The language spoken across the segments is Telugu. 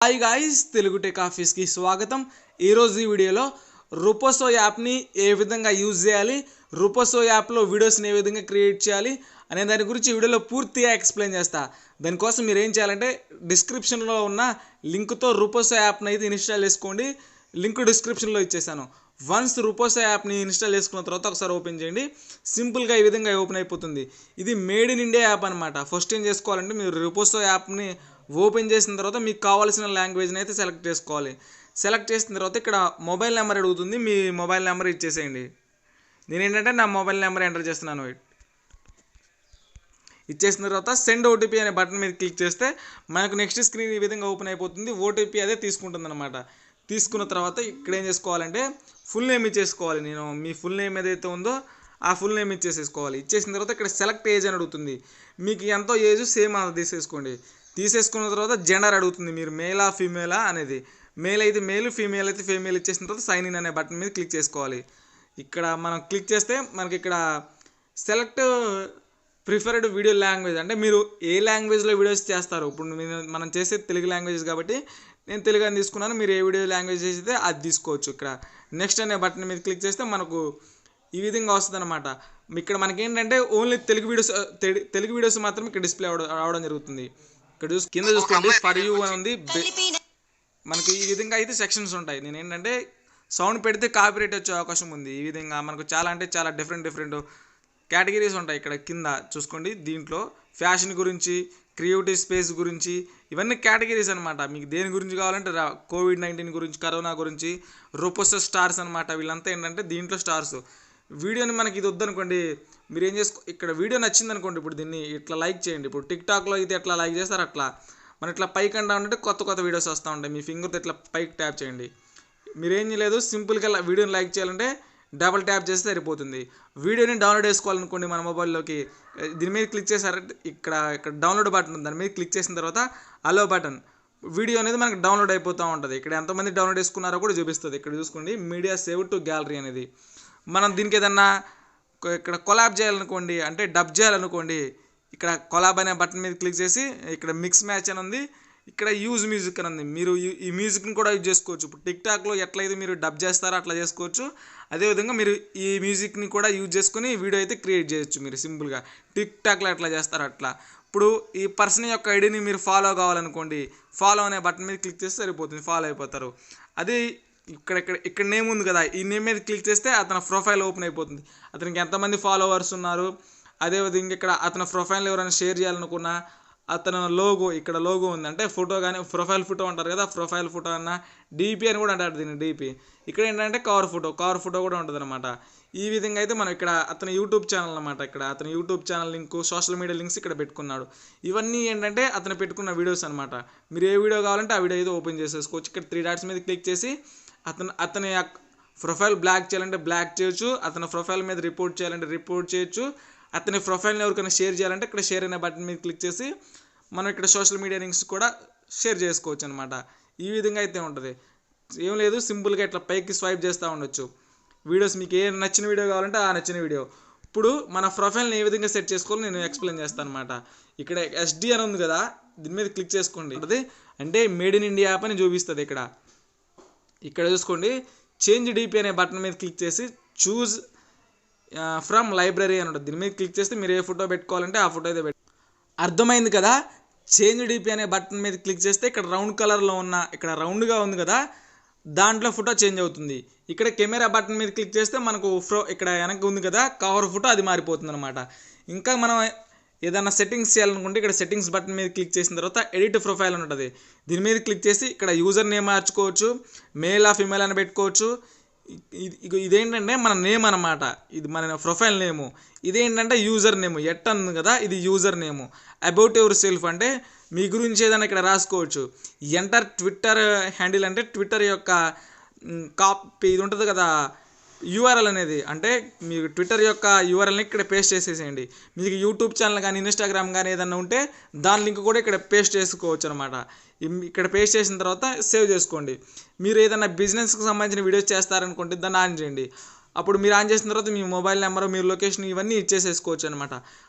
హాయ్ గాయ్స్, తెలుగు టెక్ ఆఫీస్కి స్వాగతం. ఈరోజు ఈ వీడియోలో రూపోసో యాప్ని ఏ విధంగా యూజ్ చేయాలి, రూపోసో యాప్లో వీడియోస్ని ఏ విధంగా క్రియేట్ చేయాలి అనే దాని గురించి ఈ వీడియోలో పూర్తిగా ఎక్స్ప్లెయిన్ చేస్తా. దానికోసం మీరు ఏం చేయాలంటే డిస్క్రిప్షన్లో ఉన్న లింక్తో రూపోసో యాప్ని అయితే ఇన్స్టాల్ చేసుకోండి. లింక్ డిస్క్రిప్షన్లో ఇచ్చేసాను. వన్స్ రూపోసో యాప్ని ఇన్స్టాల్ చేసుకున్న తర్వాత ఒకసారి ఓపెన్ చేయండి. సింపుల్గా ఈ విధంగా ఓపెన్ అయిపోతుంది. ఇది మేడ్ ఇన్ ఇండియా యాప్ అనమాట. ఫస్ట్ ఏం చేసుకోవాలంటే మీరు రూపోసో యాప్ని ఓపెన్ చేసిన తర్వాత మీకు కావాల్సిన లాంగ్వేజ్ని అయితే సెలెక్ట్ చేసుకోవాలి. సెలెక్ట్ చేసిన తర్వాత ఇక్కడ మొబైల్ నెంబర్ అడుగుతుంది. మీ మొబైల్ నెంబర్ ఇచ్చేసేయండి. నేను ఏంటంటే నా మొబైల్ నెంబర్ ఎంటర్ చేస్తున్నాను. ఇచ్చేసిన తర్వాత సెండ్ ఓటీపీ అనే బటన్ మీద క్లిక్ చేస్తే మనకు నెక్స్ట్ స్క్రీన్ ఈ విధంగా ఓపెన్ అయిపోతుంది. ఓటీపీ అదే తీసుకుంటుంది అనమాట. తీసుకున్న తర్వాత ఇక్కడ ఏం చేసుకోవాలంటే ఫుల్ నేమ్ ఇచ్చేసుకోవాలి. నేను మీ ఫుల్ నేమ్ ఏదైతే ఉందో ఆ ఫుల్ నేమ్ ఇచ్చేసేసుకోవాలి. ఇచ్చేసిన తర్వాత ఇక్కడ సెలెక్ట్ ఏజ్ అని అడుగుతుంది. మీకు ఎంతో ఏజ్ సేమ్ అది తీసేసుకోండి. తీసేసుకున్న తర్వాత జెండర్ అడుగుతుంది. మీరు మేలా ఫీమేలా అనేది. మేల్ అయితే మేల్, ఫీమేల్ అయితే ఫీమేల్ ఇచ్చేసిన తర్వాత సైన్ ఇన్ అనే బటన్ మీద క్లిక్ చేసుకోవాలి. ఇక్కడ మనం క్లిక్ చేస్తే మనకి ఇక్కడ సెలెక్ట్ ప్రిఫర్డ్ వీడియో లాంగ్వేజ్ అంటే మీరు ఏ లాంగ్వేజ్లో వీడియోస్ చేస్తారు. ఇప్పుడు మనం చేసేది తెలుగు లాంగ్వేజ్ కాబట్టి నేను తెలుగు అని తీసుకున్నాను. మీరు ఏ వీడియో లాంగ్వేజ్ చేస్తే అది తీసుకోవచ్చు. ఇక్కడ నెక్స్ట్ అనే బటన్ మీద క్లిక్ చేస్తే మనకు ఈ విధంగా వస్తుంది అనమాట. ఇక్కడ మనకి ఏంటంటే ఓన్లీ తెలుగు వీడియోస్ మాత్రం ఇక్కడ డిస్ప్లే అవడం జరుగుతుంది. ఇక్కడ కింద చూసుకోండి ఫర్ యూ అని ఉంది. మనకి ఈ విధంగా అయితే సెక్షన్స్ ఉంటాయి. నేను ఏంటంటే సౌండ్ పెడితే కాపీరైట్ వచ్చే అవకాశం ఉంది. ఈ విధంగా మనకు చాలా అంటే చాలా డిఫరెంట్ కేటగిరీస్ ఉంటాయి. ఇక్కడ కింద చూసుకోండి. దీంట్లో ఫ్యాషన్ గురించి, క్రియేటివ్ స్పేస్ గురించి ఇవన్నీ కేటగిరీస్ అనమాట. మీకు దేని గురించి కావాలంటే కోవిడ్-19 గురించి, కరోనా గురించి, రూపోసో స్టార్స్ అనమాట. వీళ్ళంతా ఏంటంటే దీంట్లో స్టార్స్. వీడియోని మనకి ఇది వద్దనుకోండి, మీరు ఏం ఇక్కడ వీడియో నచ్చింది అనుకోండి, ఇప్పుడు దీన్ని ఇట్లా లైక్ చేయండి. ఇప్పుడు టిక్టాక్లో అయితే ఎట్లా లైక్ చేస్తారు అట్లా మనం ఇట్లా పైకి అంటా ఉంటే కొత్త వీడియోస్ వస్తూ ఉంటాయి. మీ ఫింగర్తో ఇట్లా పైకి ట్యాప్ చేయండి. మీరేం చేయలేదు, సింపుల్గా వీడియోని లైక్ చేయాలంటే డబుల్ ట్యాప్ చేస్తే సరిపోతుంది. వీడియోని డౌన్లోడ్ చేసుకోవాలనుకోండి మన మొబైల్లోకి, దీని మీద క్లిక్ చేశారంటే ఇక్కడ డౌన్లోడ్ బటన్ ఉంది. దాని మీద క్లిక్ చేసిన తర్వాత అలో బటన్, వీడియో అనేది మనకు డౌన్లోడ్ అయిపోతూ ఉంటుంది. ఇక్కడ ఎంతమంది డౌన్లోడ్ చేసుకున్నారో కూడా చూపిస్తుంది. ఇక్కడ చూసుకోండి మీడియా సేవ్ టు గ్యాలరీ అనేది. మనం దీనికి ఏదన్నా ఇక్కడ కొలాబ్ చేయాలనుకోండి, అంటే డబ్ చేయాలనుకోండి, ఇక్కడ కొలాబ్ అనే బటన్ మీద క్లిక్ చేసి ఇక్కడ మిక్స్ మ్యాచ్ అని ఉంది, ఇక్కడ యూజ్ మ్యూజిక్ అని ఉంది. మీరు ఈ మ్యూజిక్ని కూడా యూజ్ చేసుకోవచ్చు. ఇప్పుడు టిక్టాక్లో ఎట్లయితే మీరు డబ్ చేస్తారో అట్లా చేసుకోవచ్చు. అదేవిధంగా మీరు ఈ మ్యూజిక్ని కూడా యూజ్ చేసుకుని వీడియో అయితే క్రియేట్ చేయొచ్చు. మీరు సింపుల్గా టిక్టాక్లో ఎట్లా చేస్తారో అట్లా. ఇప్పుడు ఈ పర్సన్ యొక్క ఐడిని మీరు ఫాలో కావాలనుకోండి, ఫాలో అనే బటన్ మీద క్లిక్ చేస్తే సరిపోతుంది, ఫాలో అయిపోతారు. అది ఇక్కడ నేమ్ ఉంది కదా, ఈ నేమ్ మీద క్లిక్ చేస్తే అతని ప్రొఫైల్ ఓపెన్ అయిపోతుంది. అతనికి ఎంతమంది ఫాలోవర్స్ ఉన్నారు, అదేవిధంగా ఇక్కడ అతని ప్రొఫైల్ ఎవరైనా షేర్ చేయాలనుకున్నా అతను ఇక్కడ లోగో ఉంది, అంటే ఫోటో కానీ ప్రొఫైల్ ఫోటో అంటారు కదా, ప్రొఫైల్ ఫోటో అన్న డీపీ అని కూడా అంటారు దీన్ని. డీపీ ఇక్కడ ఏంటంటే కవర్ ఫోటో కూడా ఉంటుంది అనమాట. ఈ విధంగా అయితే మనం ఇక్కడ అతని యూట్యూబ్ ఛానల్ అనమాట. ఇక్కడ అతని YouTube channel link, social media links ఇక్కడ పెట్టుకున్నాడు. ఇవన్నీ ఏంటంటే అతను పెట్టుకున్న వీడియోస్ అనమాట. మీరు ఏ వీడియో కావాలంటే ఆ వీడియో అయితే ఓపెన్ చేసేసుకోవచ్చు. ఇక్కడ 3 డాట్స్ మీద క్లిక్ చేసి అతని ప్రొఫైల్ బ్లాక్ చేయాలంటే బ్లాక్ చేయొచ్చు, అతని ప్రొఫైల్ మీద రిపోర్ట్ చేయాలంటే రిపోర్ట్ చేయొచ్చు, అతని ప్రొఫైల్ని ఎవరికైనా షేర్ చేయాలంటే ఇక్కడ షేర్ అనే బటన్ మీద క్లిక్ చేసి మనం ఇక్కడ సోషల్ మీడియా లింక్స్ కూడా షేర్ చేసుకోవచ్చు అనమాట. ఈ విధంగా అయితే ఉంటుంది. ఏం లేదు, సింపుల్గా ఇట్లా పైకి స్వైప్ చేస్తూ ఉండొచ్చు. వీడియోస్ మీకు ఏ నచ్చిన వీడియో కావాలంటే ఆ నచ్చిన వీడియో. ఇప్పుడు మన ప్రొఫైల్ని ఏ విధంగా సెట్ చేసుకోవాలో నేను ఎక్స్ప్లెయిన్ చేస్తాను అనమాట. ఇక్కడ SD అని ఉంది కదా, దీని మీద క్లిక్ చేసుకోండి. అంటే మేడ్ ఇన్ ఇండియా యాప్ అని చూపిస్తుంది. ఇక్కడ చూసుకోండి చేంజ్ DP అనే బటన్ మీద క్లిక్ చేసి చూజ్ ఫ్రమ్ లైబ్రరీ అని ఉంటుంది. దీని మీద క్లిక్ చేస్తే మీరు ఏ ఫోటో పెట్టుకోవాలంటే ఆ ఫోటో అయితే అర్థమైంది కదా. చేంజ్ DP అనే బటన్ మీద క్లిక్ చేస్తే ఇక్కడ రౌండ్ కలర్లో ఉన్న ఇక్కడ రౌండ్గా ఉంది కదా, దాంట్లో ఫోటో చేంజ్ అవుతుంది. ఇక్కడ కెమెరా బటన్ మీద క్లిక్ చేస్తే మనకు ఇక్కడ వెనక్కి ఉంది కదా కవర్ ఫోటో, అది మారిపోతుంది అనమాట. ఇంకా మనం ఏదైనా సెట్టింగ్స్ చేయాలనుకుంటే ఇక్కడ సెట్టింగ్స్ బటన్ మీద క్లిక్ చేసిన తర్వాత ఎడిట్ ప్రొఫైల్ అని ఉంటుంది. దీని మీద క్లిక్ చేసి ఇక్కడ యూజర్ నేమ్ మార్చుకోవచ్చు, మేల్ ఫీమేల్ అని పెట్టుకోవచ్చు. ఇదేంటంటే మన నేమ్ అనమాట, ఇది మన ప్రొఫైల్ నేము. ఇదేంటంటే యూజర్ నేమ్, ఉంది కదా ఇది user name. About your self అంటే మీ గురించి ఏదైనా ఇక్కడ రాసుకోవచ్చు. ఎంటర్ ట్విట్టర్ హ్యాండిల్ అంటే ట్విట్టర్ యొక్క ఇది ఉంటుంది కదా URL అనేది, అంటే మీకు ట్విట్టర్ యొక్క URLని ఇక్కడ పేస్ట్ చేసేసేయండి. మీకు యూట్యూబ్ ఛానల్ కానీ ఇన్స్టాగ్రామ్ కానీ ఏదైనా ఉంటే దాని లింక్ కూడా ఇక్కడ పేస్ట్ చేసుకోవచ్చు అనమాట. ఇక్కడ పేస్ట్ చేసిన తర్వాత సేవ్ చేసుకోండి. మీరు ఏదైనా బిజినెస్కి సంబంధించిన వీడియోస్ చేస్తారనుకోండి, దాన్ని ఆన్ చేయండి. అప్పుడు మీరు ఆన్ చేసిన తర్వాత మీ మొబైల్ నెంబర్, మీరు లొకేషన్ ఇవన్నీ ఇచ్చేసేసుకోవచ్చు అనమాట.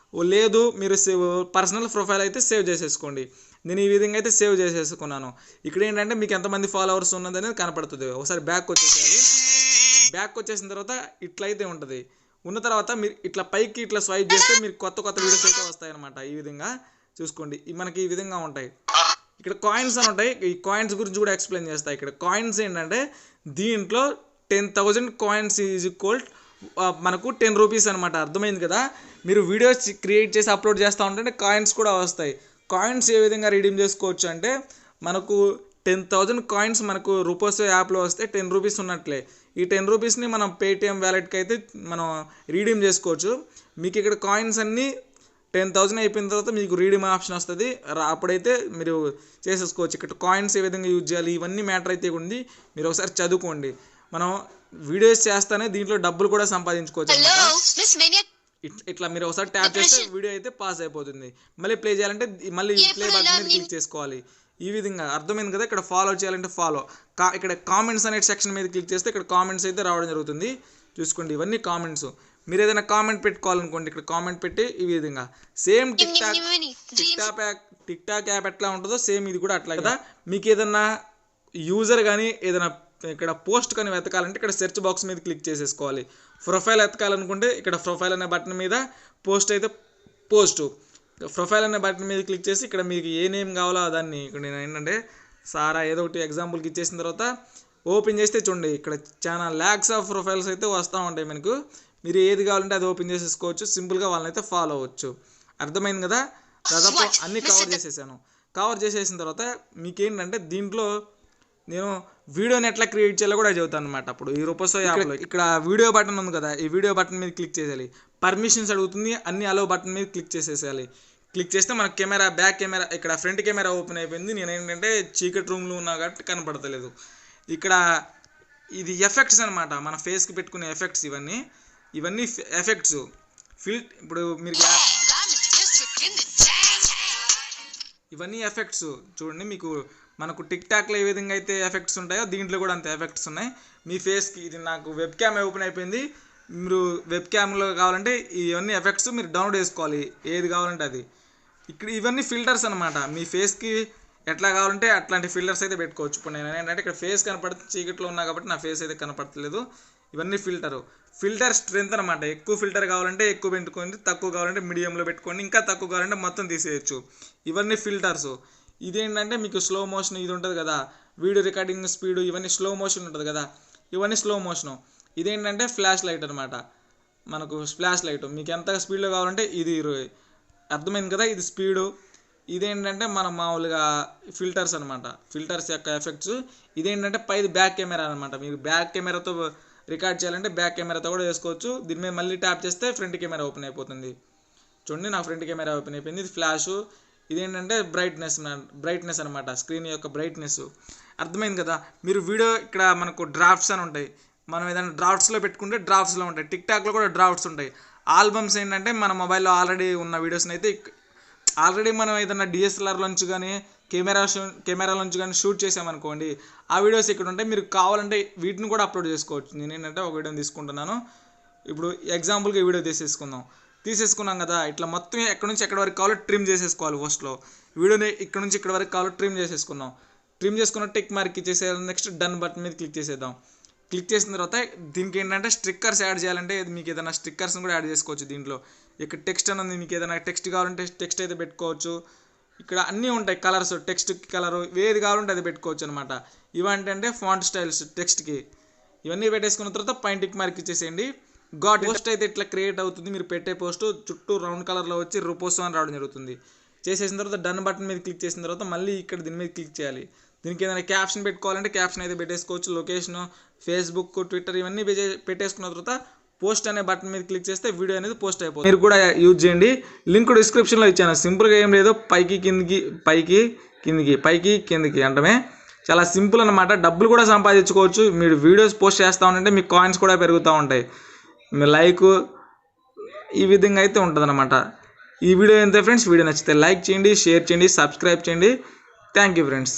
లేదు మీరు పర్సనల్ ప్రొఫైల్ అయితే సేవ్ చేసేసుకోండి. నేను ఈ విధంగా అయితే సేవ్ చేసేసుకున్నాను. ఇక్కడ ఏంటంటే మీకు ఎంతమంది ఫాలోవర్స్ ఉన్నదనేది కనపడుతుంది. ఒకసారి బ్యాక్ వచ్చేసేయాలి. బ్యాక్ వచ్చేసిన తర్వాత ఇట్లయితే ఉంటుంది. ఉన్న తర్వాత మీరు ఇట్లా పైకి ఇట్లా స్వైప్ చేస్తే మీరు కొత్త వీడియోస్ అయితే వస్తాయి అనమాట. ఈ విధంగా చూసుకోండి. మనకి ఈ విధంగా ఉంటాయి. ఇక్కడ కాయిన్స్ అని ఉంటాయి. ఈ కాయిన్స్ గురించి కూడా ఎక్స్ప్లెయిన్ చేస్తాయి. ఇక్కడ కాయిన్స్ ఏంటంటే దీంట్లో 10,000 కాయిన్స్ ఈజ్ ఈక్వల్ మనకు 10 రూపీస్ అనమాట. అర్థమైంది కదా. మీరు వీడియోస్ క్రియేట్ చేసి అప్లోడ్ చేస్తూ ఉంటే కాయిన్స్ కూడా వస్తాయి. కాయిన్స్ ఏ విధంగా రిడీమ్ చేసుకోవచ్చు అంటే మనకు 10,000 కాయిన్స్ మనకు రూపోసో యాప్లో వస్తే 10 రూపీస్ ఉన్నట్లే. ఈ 10 రూపీస్ని మనం పేటిఎం వ్యాలెట్కి అయితే మనం రీడీమ్ చేసుకోవచ్చు. మీకు ఇక్కడ కాయిన్స్ అన్నీ 10,000 అయిపోయిన తర్వాత మీకు రీడీమ్ ఆప్షన్ వస్తుంది. అప్పుడైతే మీరు చేసేసుకోవచ్చు. ఇక్కడ కాయిన్స్ ఏ విధంగా యూజ్ చేయాలి ఇవన్నీ మ్యాటర్ అయితే ఉంది. మీరు ఒకసారి చదువుకోండి. మనం వీడియోస్ చేస్తానే దీంట్లో డబ్బులు కూడా సంపాదించుకోవచ్చు అన్నమాట. ఇట్లా మీరు ఒకసారి ట్యాప్ చేస్తే వీడియో అయితే పాస్ అయిపోతుంది. మళ్ళీ ప్లే చేయాలంటే మళ్ళీ ప్లే బటన్ మీద క్లిక్ చేసుకోవాలి. ఈ విధంగా అర్థమైంది కదా. ఇక్కడ ఫాలో చేయాలంటే ఫాలో. ఇక్కడ కామెంట్స్ అనే సెక్షన్ మీద క్లిక్ చేస్తే ఇక్కడ కామెంట్స్ అయితే రావడం జరుగుతుంది. చూసుకోండి ఇవన్నీ కామెంట్స్. మీరు ఏదైనా కామెంట్ పెట్టుకోవాలనుకోండి ఇక్కడ కామెంట్ పెట్టి ఈ విధంగా సేమ్ టిక్ టాక్ యాప్ ఎట్లా ఉంటుందో సేమ్ ఇది కూడా అట్లా కదా. మీకు ఏదన్నా యూజర్ కానీ ఏదైనా ఇక్కడ పోస్ట్ కానీ వెతకాలంటే ఇక్కడ సెర్చ్ బాక్స్ మీద క్లిక్ చేసేసుకోవాలి. ప్రొఫైల్ వెతకాలనుకుంటే ఇక్కడ ప్రొఫైల్ అనే బటన్ మీద పోస్ట్ అయితే పోస్ట్ ప్రొఫైల్ అనే బటన్ మీద క్లిక్ చేసి ఇక్కడ మీకు ఏ నేమ్ కావాలో దాన్ని ఇక్కడ నేను ఏంటంటే సారా ఏదో ఒకటి ఎగ్జాంపుల్కి ఇచ్చేసిన తర్వాత ఓపెన్ చేస్తే చూడండి ఇక్కడ చాలా ల్యాక్స్ ఆఫ్ ప్రొఫైల్స్ అయితే వస్తూ ఉంటాయి. మనకు మీరు ఏది కావాలంటే అది ఓపెన్ చేసేసుకోవచ్చు. సింపుల్గా వాళ్ళని అయితే ఫాలో అవ్వచ్చు. అర్థమైంది కదా. దాదాపు అన్నీ కవర్ చేసేసాను. కవర్ చేసేసిన తర్వాత మీకేంటంటే దీంట్లో నేను వీడియోని ఎట్లా క్రియేట్ చేయాలో కూడా చెబుతాను అనమాట. అప్పుడు ఈ రూపోసో యాప్లో ఇక్కడ వీడియో బటన్ ఉంది కదా. ఈ వీడియో బటన్ మీద క్లిక్ చేయాలి. పర్మిషన్స్ అడుగుతుంది. అన్ని అలో బటన్ మీద క్లిక్ చేసేసేయాలి. క్లిక్ చేస్తే మన కెమెరా బ్యాక్ కెమెరా ఇక్కడ ఫ్రంట్ కెమెరా ఓపెన్ అయిపోయింది. నేను ఏంటంటే చీకటి రూమ్లో ఉన్నా కాబట్టి కనపడతలేదు. ఇక్కడ ఇది ఎఫెక్ట్స్ అనమాట. మన ఫేస్కి పెట్టుకునే ఎఫెక్ట్స్ ఇవన్నీ ఎఫెక్ట్స్ ఇప్పుడు మీరు ఇవన్నీ ఎఫెక్ట్స్ చూడండి. మీకు మనకు టిక్ టాక్లో ఏ విధంగా అయితే ఎఫెక్ట్స్ ఉంటాయో దీంట్లో కూడా అంతే ఎఫెక్ట్స్ ఉన్నాయి. మీ ఫేస్కి ఇది నాకు వెబ్ క్యామ్ ఓపెన్ అయిపోయింది. మీరు వెబ్ క్యామ్లో కావాలంటే ఇవన్నీ ఎఫెక్ట్స్ మీరు డౌన్లోడ్ చేసుకోవాలి. ఏది కావాలంటే అది. ఇక్కడ ఇవన్నీ ఫిల్టర్స్ అనమాట. మీ ఫేస్కి ఎట్లా కావాలంటే అట్లాంటి ఫిల్టర్స్ అయితే పెట్టుకోవచ్చు. ఇప్పుడు నేను ఏంటంటే ఇక్కడ ఫేస్ కనపడుతుంది, చీకట్లో ఉన్నా కాబట్టి నా ఫేస్ అయితే కనపడలేదు. ఇవన్నీ ఫిల్టర్ స్ట్రెంత్ అనమాట. ఎక్కువ ఫిల్టర్ కావాలంటే ఎక్కువ పెట్టుకోండి, తక్కువ కావాలంటే మీడియంలో పెట్టుకోండి, ఇంకా తక్కువ కావాలంటే మొత్తం తీసేయచ్చు. ఇవన్నీ ఫిల్టర్స్. ఇదేంటంటే మీకు స్లో మోషన్ ఇది ఉంటుంది కదా, వీడియో రికార్డింగ్ స్పీడ్ ఇవన్నీ స్లో మోషన్ ఉంటుంది కదా, ఇవన్నీ స్లో మోషను. ఇదేంటంటే ఫ్లాష్ లైట్ అనమాట. మనకు ఫ్లాష్ లైట్ మీకు ఎంత స్పీడ్లో కావాలంటే ఇది 20. అర్థమైంది కదా. ఇది స్పీడు. ఇదేంటంటే మనం మామూలుగా ఫిల్టర్స్ అనమాట. ఫిల్టర్స్ యొక్క ఎఫెక్ట్స్. ఇదేంటంటే పైది బ్యాక్ కెమెరా అనమాట. మీరు బ్యాక్ కెమెరాతో రికార్డ్ చేయాలంటే బ్యాక్ కెమెరాతో కూడా చేసుకోవచ్చు. దీని మీద మళ్ళీ ట్యాప్ చేస్తే ఫ్రంట్ కెమెరా ఓపెన్ అయిపోతుంది. చూడండి నా ఫ్రంట్ కెమెరా ఓపెన్ అయిపోయింది. ఇది ఫ్లాష్. ఇదేంటంటే బ్రైట్నెస్ అనమాట. స్క్రీన్ యొక్క బ్రైట్నెస్. అర్థమైంది కదా. మీరు వీడియో ఇక్కడ మనకు డ్రాఫ్ట్స్ అని ఉంటాయి. మనం ఏదైనా డ్రాఫ్ట్స్లో పెట్టుకుంటే డ్రాఫ్ట్స్లో ఉంటాయి. టిక్ టాక్లో కూడా డ్రాఫ్ట్స్ ఉంటాయి. ఆల్బమ్స్ ఏంటంటే మన మొబైల్లో ఆల్రెడీ ఉన్న వీడియోస్ని అయితే ఆల్రెడీ మనం ఏదైనా డిఎస్ఎల్ఆర్లోంచి కానీ కెమెరాలోంచి కానీ షూట్ చేసామనుకోండి, ఆ వీడియోస్ ఇక్కడ ఉంటాయి. మీరు కావాలంటే వీటిని కూడా అప్లోడ్ చేసుకోవచ్చు. నేను ఏంటంటే ఒక వీడియోని తీసుకుంటున్నాను. ఇప్పుడు ఎగ్జాంపుల్గా ఈ వీడియో తీసేసుకున్నాం కదా. ఇట్లా మొత్తం ఎక్కడి నుంచి ఎక్కడి వరకు కావాలో ట్రిమ్ చేసేసుకోవాలి. ఫస్ట్లో వీడియోని ఇక్కడ నుంచి ఇక్కడ వరకు కావాలో ట్రిమ్ చేసుకున్న టిక్ మార్క్ ఇచ్చేసేయాలి. నెక్స్ట్ డన్ బటన్ మీద క్లిక్ చేసేద్దాం. క్లిక్ చేసిన తర్వాత దీనికి ఏంటంటే స్టిక్కర్స్ యాడ్ చేయాలంటే మీకు ఏదైనా స్టిక్కర్స్ని కూడా యాడ్ చేసుకోవచ్చు. దీంట్లో ఇక్కడ టెక్స్ట్ అని ఉంది. మీకు ఏదైనా టెక్స్ట్ కావాలంటే టెక్స్ట్ అయితే పెట్టుకోవచ్చు. ఇక్కడ అన్నీ ఉంటాయి కలర్స్. టెక్స్ట్ కలరు ఏది కావాలంటే అది పెట్టుకోవచ్చు అనమాట. ఇవంటే ఫాంట్ స్టైల్స్ టెక్స్ట్కి. ఇవన్నీ పెట్టేసుకున్న తర్వాత పైన టిక్ మార్క్ ఇచ్చేసేయండి. పోస్ట్ అయితే ఇట్లా క్రియేట్ అవుతుంది. మీరు పెట్టే పోస్ట్ చుట్టూ రౌండ్ కలర్లో వచ్చి రూపోసో అని రావడం జరుగుతుంది. చేసేసిన తర్వాత డన్ బటన్ మీద క్లిక్ చేసిన తర్వాత మళ్ళీ ఇక్కడ దీని మీద క్లిక్ చేయాలి. దీనికి ఏదైనా క్యాప్షన్ పెట్టుకోవాలంటే క్యాప్షన్ అయితే పెట్టేసుకోవచ్చు. లొకేషన్, ఫేస్బుక్, ట్విట్టర్ ఇవన్నీ పెట్టేసుకున్న తర్వాత పోస్ట్ అనే బటన్ మీద క్లిక్ చేస్తే వీడియో అనేది పోస్ట్ అయిపోతుంది. మీరు కూడా యూజ్ చేయండి. లింక్ డిస్క్రిప్షన్లో ఇచ్చాను. సింపుల్గా ఏం లేదు, పైకి కిందికి అంటమే. చాలా సింపుల్ అనమాట. డబ్బులు కూడా సంపాదించుకోవచ్చు. మీరు వీడియోస్ పోస్ట్ చేస్తూ ఉంటే మీకు కాయిన్స్ కూడా పెరుగుతూ ఉంటాయి. మీ లైక్ ఈ విధంగా అయితే ఉంటుంది అనమాట. ఈ వీడియో ఎంత ఫ్రెండ్స్, వీడియో నచ్చితే లైక్ చేయండి, షేర్ చేయండి, సబ్స్క్రైబ్ చేయండి. Thank you friends.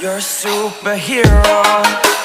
You're a superhero.